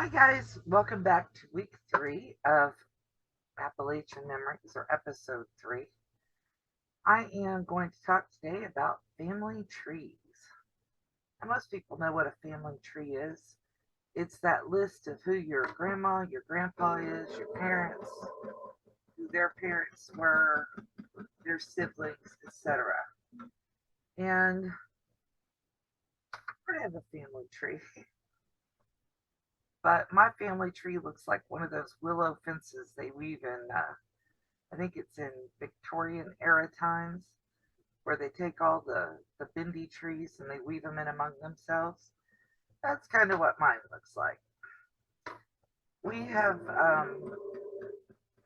Hi guys, welcome back to week 3 of Appalachian Memories, or episode 3. I am going to talk today about family trees. Now, most people know what a family tree is. It's that list of who your grandma, your grandpa is, your parents, who their parents were, their siblings, etc. And I have a family tree, but my family tree looks like one of those willow fences they weave in, I think it's in Victorian era times, where they take all the bendy trees and they weave them in among themselves. That's kind of what mine looks like. We have a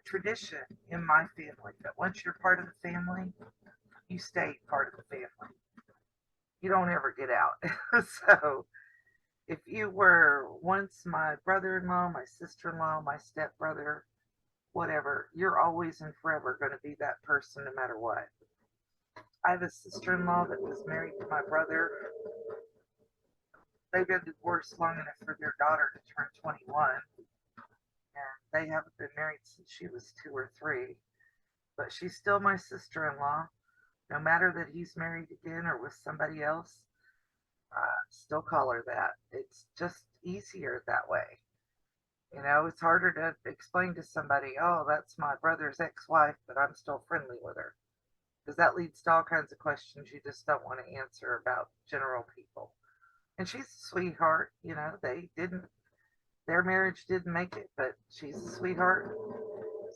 tradition in my family that once you're part of the family, you stay part of the family. You don't ever get out. So if you were once my brother-in-law, my sister-in-law, my stepbrother, whatever, you're always and forever going to be that person no matter what. I have a sister-in-law that was married to my brother. They've been divorced long enough for their daughter to turn 21, and they haven't been married since she was 2 or 3. But she's still my sister-in-law, no matter that he's married again or with somebody else. Still call her that. It's just easier that way. You know, it's harder to explain to somebody, oh, that's my brother's ex-wife, but I'm still friendly with her. Because that leads to all kinds of questions you just don't want to answer about general people. And she's a sweetheart. You know, their marriage didn't make it, but she's a sweetheart.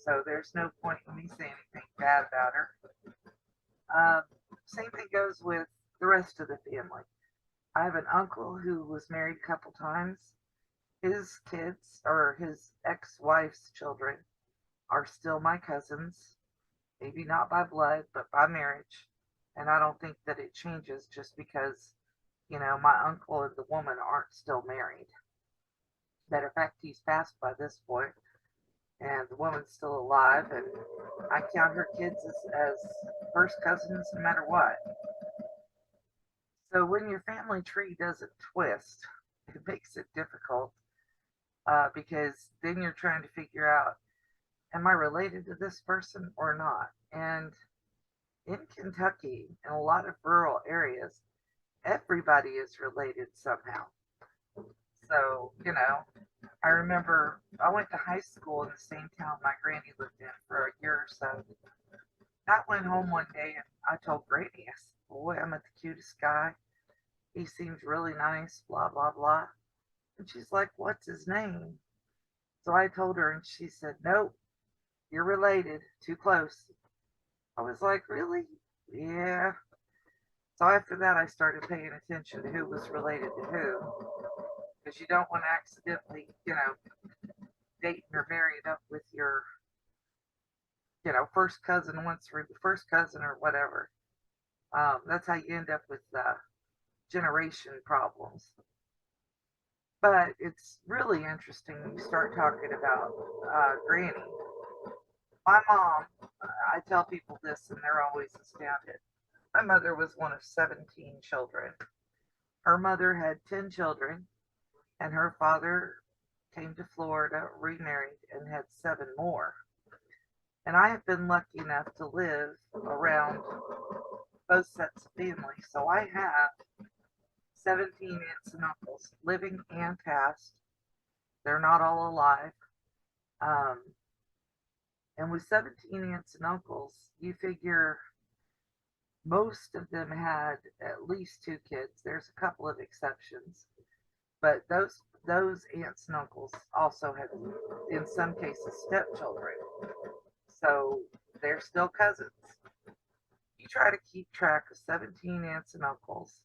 So there's no point in me saying anything bad about her. Same thing goes with the rest of the family. I have an uncle who was married a couple times. His kids, or his ex-wife's children, are still my cousins. Maybe not by blood, but by marriage. And I don't think that it changes just because, my uncle and the woman aren't still married. Matter of fact, he's passed by this point, and the woman's still alive, and I count her kids as first cousins no matter what. So when your family tree doesn't twist, it makes it difficult, because then you're trying to figure out, am I related to this person or not? And in Kentucky, in a lot of rural areas, everybody is related somehow. So, I remember I went to high school in the same town my granny lived in for a year or so. I went home one day and I told Granny, I said, boy, I met the cutest guy. He seems really nice, blah, blah, blah. And she's like, what's his name? So I told her, and she said, nope, you're related, too close. I was like, really? Yeah. So after that, I started paying attention to who was related to who, because you don't want to accidentally, dating or marrying up with your, first cousin once or first cousin or whatever. That's how you end up with generation problems. But it's really interesting when you start talking about Granny. My mom, I tell people this and they're always astounded. My mother was one of 17 children. Her mother had 10 children, and her father came to Florida, remarried, and had 7 more. And I have been lucky enough to live around both sets of family. So I have 17 aunts and uncles, living and past. They're not all alive. Um, and with 17 aunts and uncles, you figure most of them had at least 2 kids. There's a couple of exceptions, but those aunts and uncles also had, in some cases, stepchildren. So they're still cousins. You try to keep track of 17 aunts and uncles.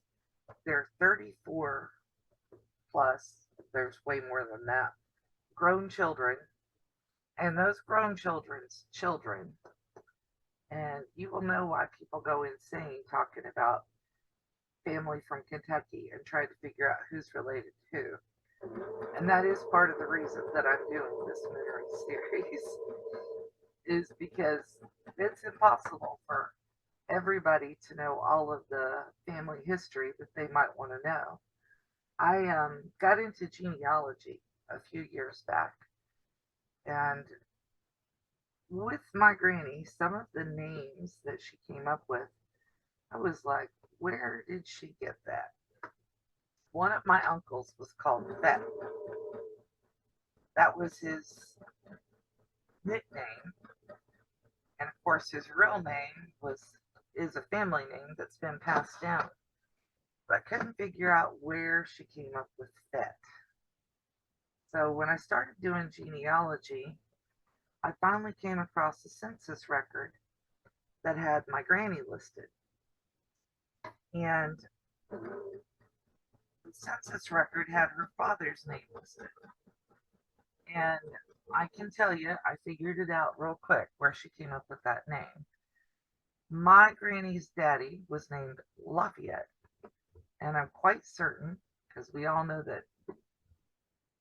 There are 34 plus, there's way more than that, grown children, and those grown children's children. And you will know why people go insane talking about family from Kentucky and try to figure out who's related to who. And that is part of the reason that I'm doing this memory series, is because it's impossible for everybody to know all of the family history that they might want to know. I got into genealogy a few years back. And with my granny, some of the names that she came up with, I was like, where did she get that? One of my uncles was called Fet. That was his nickname. And of course, his real name is a family name that's been passed down. But I couldn't figure out where she came up with Fet. So when I started doing genealogy, I finally came across a census record that had my granny listed. And the census record had her father's name listed. And I can tell you, I figured it out real quick where she came up with that name. My granny's daddy was named Lafayette. And I'm quite certain, because we all know that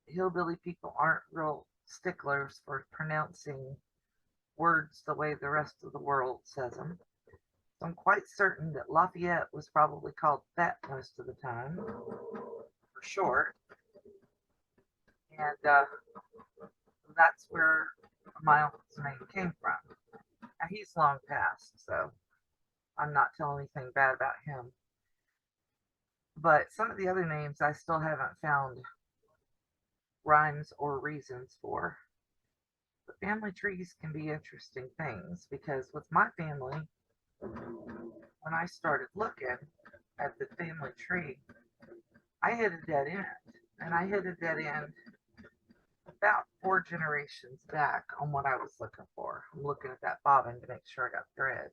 hillbilly people aren't real sticklers for pronouncing words the way the rest of the world says them. So I'm quite certain that Lafayette was probably called Fat most of the time, for short. And that's where my uncle's name came from. Now, he's long passed, so I'm not telling anything bad about him. But some of the other names I still haven't found rhymes or reasons for. The family trees can be interesting things because with my family, when I started looking at the family tree, I hit a dead end. And I hit a dead end about 4 generations back on what I was looking for. I'm looking at that bobbin to make sure I got thread.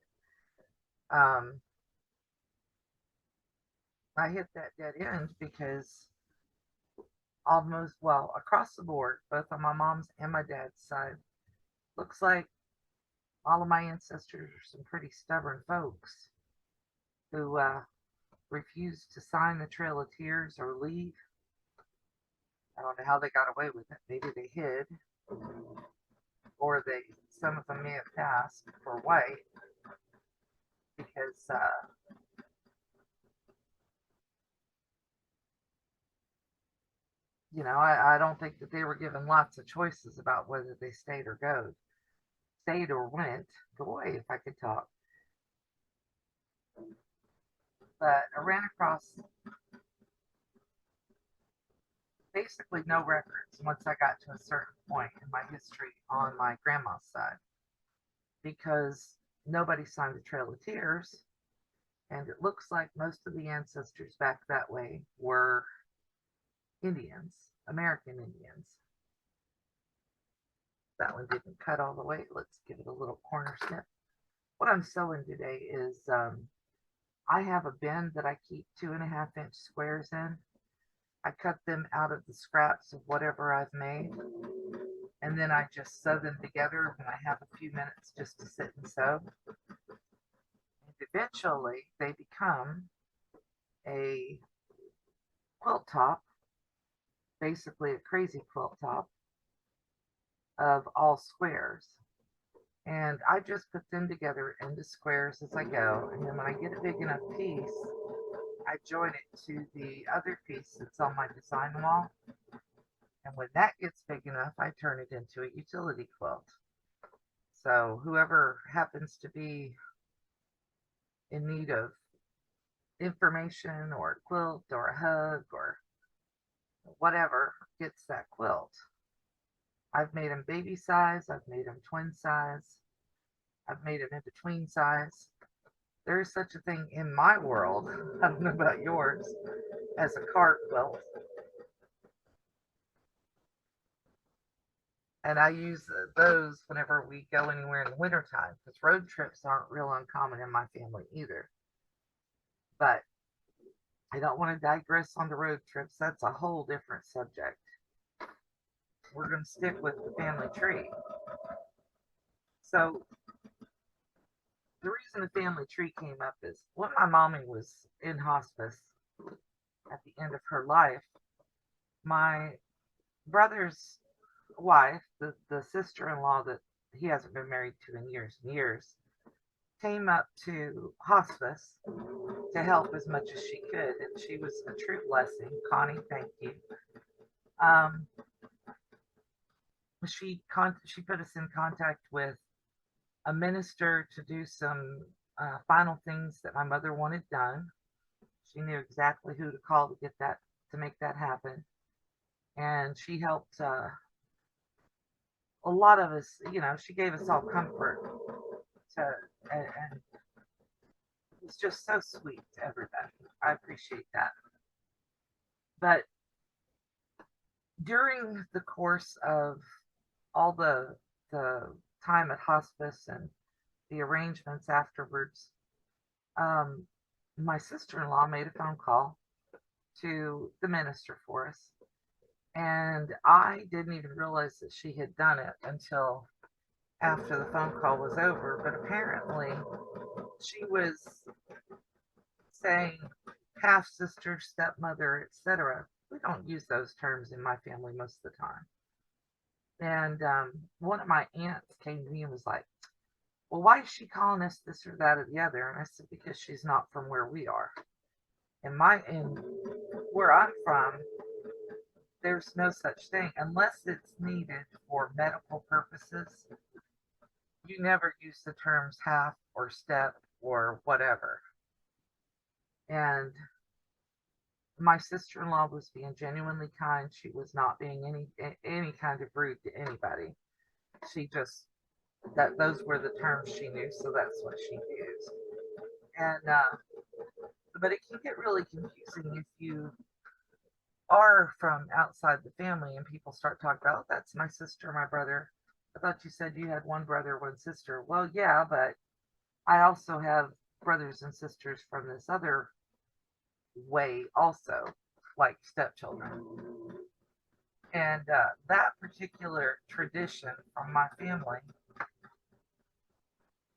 I hit that dead end because almost, well, across the board, both on my mom's and my dad's side, looks like all of my ancestors are some pretty stubborn folks who refused to sign the Trail of Tears or leave. I don't know how they got away with it. Maybe they hid, or some of them may have passed for white because I don't think that they were given lots of choices about whether they stayed or went. Boy, if I could talk. But I ran across basically no records once I got to a certain point in my history on my grandma's side because nobody signed the Trail of Tears, and it looks like most of the ancestors back that way were Indians, American Indians. That one didn't cut all the way. Let's give it a little corner snip. What I'm sewing today is I have a bin that I keep 2.5-inch squares in. I cut them out of the scraps of whatever I've made, and then I just sew them together when I have a few minutes just to sit and sew. And eventually they become a quilt top, basically a crazy quilt top of all squares. And I just put them together into squares as I go, and then when I get a big enough piece, I join it to the other piece that's on my design wall. And when that gets big enough, I turn it into a utility quilt. So whoever happens to be in need of information or a quilt or a hug or whatever gets that quilt. I've made them baby size. I've made them twin size. I've made them in between size. There is such a thing in my world, I don't know about yours, as a card quilt. And I use those whenever we go anywhere in the wintertime, because road trips aren't real uncommon in my family either. But I don't want to digress on the road trips. That's a whole different subject. We're going to stick with the family tree. So the reason the family tree came up is when my mommy was in hospice at the end of her life, my brother's wife, the sister-in-law that he hasn't been married to in years and years, came up to hospice to help as much as she could, and she was a true blessing. Connie, thank you. she put us in contact with a minister to do some final things that my mother wanted done. She knew exactly who to call to get that to make that happen, and she helped a lot of us. She gave us all comfort to, and it was just so sweet to everybody. I appreciate that. But during the course of all the time at hospice and the arrangements afterwards, um, my sister-in-law made a phone call to the minister for us, and I didn't even realize that she had done it until after the phone call was over. But apparently, she was saying half sister, stepmother, etc. We don't use those terms in my family most of the time. And one of my aunts came to me and was like, "Well, why is she calling us this or that or the other?" And I said, "Because she's not from where we are. In where I'm from, there's no such thing unless it's needed for medical purposes. You never use the terms half or step or whatever." And my sister-in-law was being genuinely kind. She was not being any kind of rude to anybody. She just that those were the terms she knew, so that's what she used. And but it can get really confusing if you are from outside the family and people start talking about, "Oh, that's my sister, my brother. I thought you said you had one brother, one sister." Well, yeah, but I also have brothers and sisters from this other way, also, like stepchildren. And that particular tradition from my family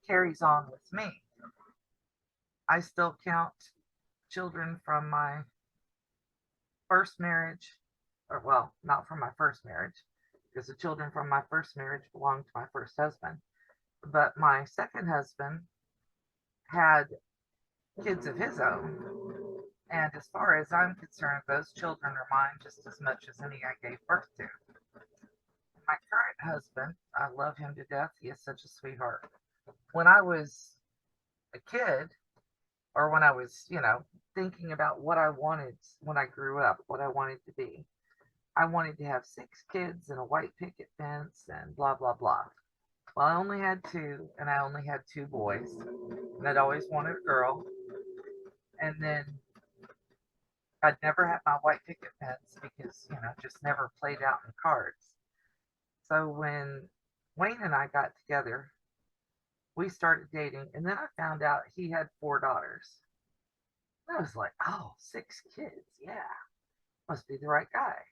carries on with me. I still count children from my first marriage, or well, not from my first marriage, because the children from my first marriage belonged to my first husband. But my second husband had kids of his own. And as far as I'm concerned, those children are mine just as much as any I gave birth to. My current husband, I love him to death. He is such a sweetheart. When I was a kid, or when I was, thinking about what I wanted when I grew up, what I wanted to be, I wanted to have 6 kids and a white picket fence and blah, blah, blah. Well, I only had 2, and I only had 2 boys, and I'd always wanted a girl. And then I'd never had my white picket fence because, just never played out in cards. So when Wayne and I got together, we started dating, and then I found out he had 4 daughters. I was like, "Oh, 6 kids, yeah, must be the right guy,"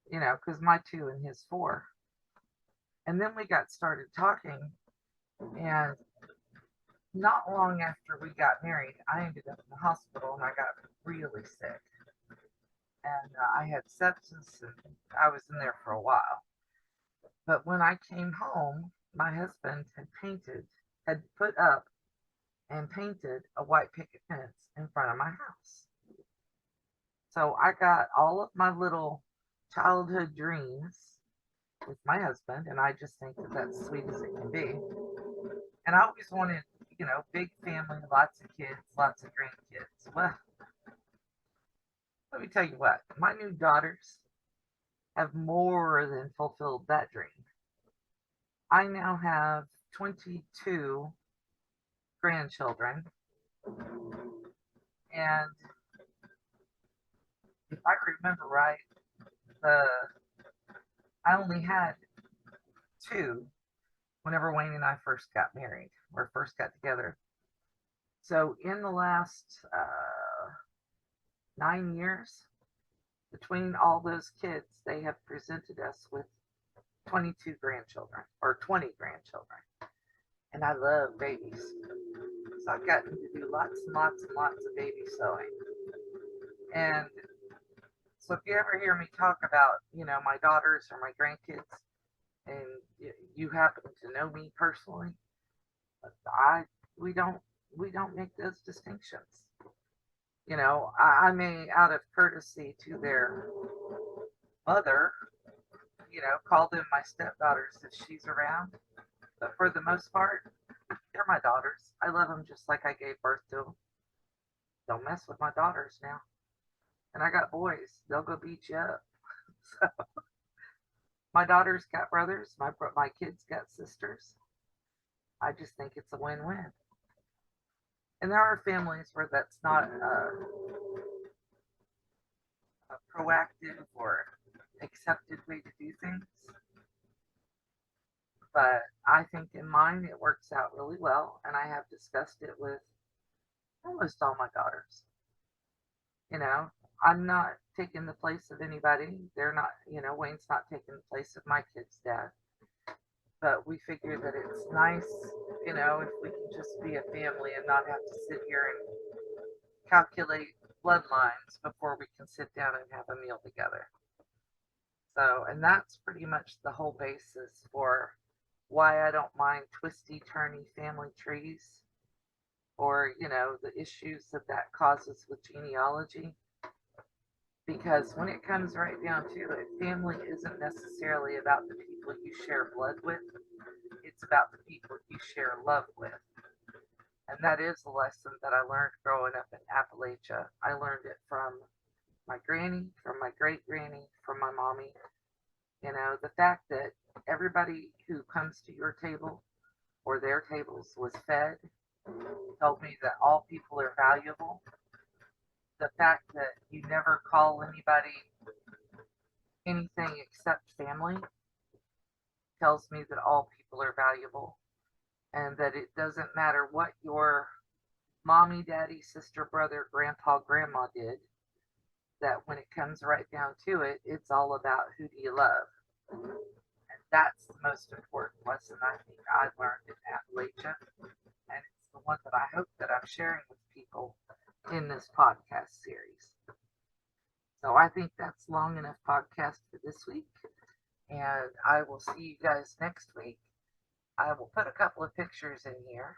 because my 2 and his 4. And then we got started talking, and not long after we got married, I ended up in the hospital and I got really sick. And I had sepsis, and I was in there for a while. But when I came home, my husband had put up and painted a white picket fence in front of my house. So I got all of my little childhood dreams with my husband, and I just think that that's sweet as it can be. And I always wanted, big family, lots of kids, lots of grandkids. Well, let me tell you what, my new daughters have more than fulfilled that dream. I now have 22 grandchildren, and if I remember right, the I only had 2 whenever Wayne and I first got married or first got together. So in the last 9 years, between all those kids, they have presented us with 22 grandchildren or 20 grandchildren. And I love babies. So I've gotten to do lots and lots and lots of baby sewing. And so if you ever hear me talk about, my daughters or my grandkids, and you happen to know me personally, we don't make those distinctions. I may, out of courtesy to their mother, call them my stepdaughters if she's around. But for the most part, they're my daughters. I love them just like I gave birth to them. Don't mess with my daughters now. And I got boys. They'll go beat you up. So my daughters got brothers. My kids got sisters. I just think it's a win-win. And there are families where that's not a proactive or accepted way to do things. But I think in mine it works out really well, and I have discussed it with almost all my daughters. You know, I'm not taking the place of anybody. They're not, Wayne's not taking the place of my kid's dad. But we figure that it's nice, if we can just be a family and not have to sit here and calculate bloodlines before we can sit down and have a meal together. So, and that's pretty much the whole basis for why I don't mind twisty, turny family trees or, the issues that causes with genealogy. Because when it comes right down to it, family isn't necessarily about the people you share blood with, it's about the people you share love with. And that is a lesson that I learned growing up in Appalachia. I learned it from my granny, from my great granny, from my mommy. The fact that everybody who comes to your table or their tables was fed told me that all people are valuable. The fact that you never call anybody anything except family tells me that all people are valuable and that it doesn't matter what your mommy, daddy, sister, brother, grandpa, grandma did, that when it comes right down to it, it's all about who do you love. And that's the most important lesson I think I learned in Appalachia. And it's the one that I hope that I'm sharing with people in this podcast series. So I think that's long enough podcast for this week. And I will see you guys next week. I will put a couple of pictures in here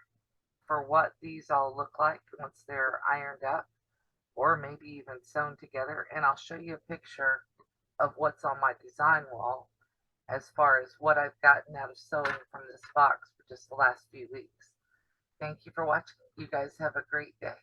for what these all look like once they're ironed up or maybe even sewn together. And I'll show you a picture of what's on my design wall as far as what I've gotten out of sewing from this box for just the last few weeks. Thank you for watching. You guys have a great day.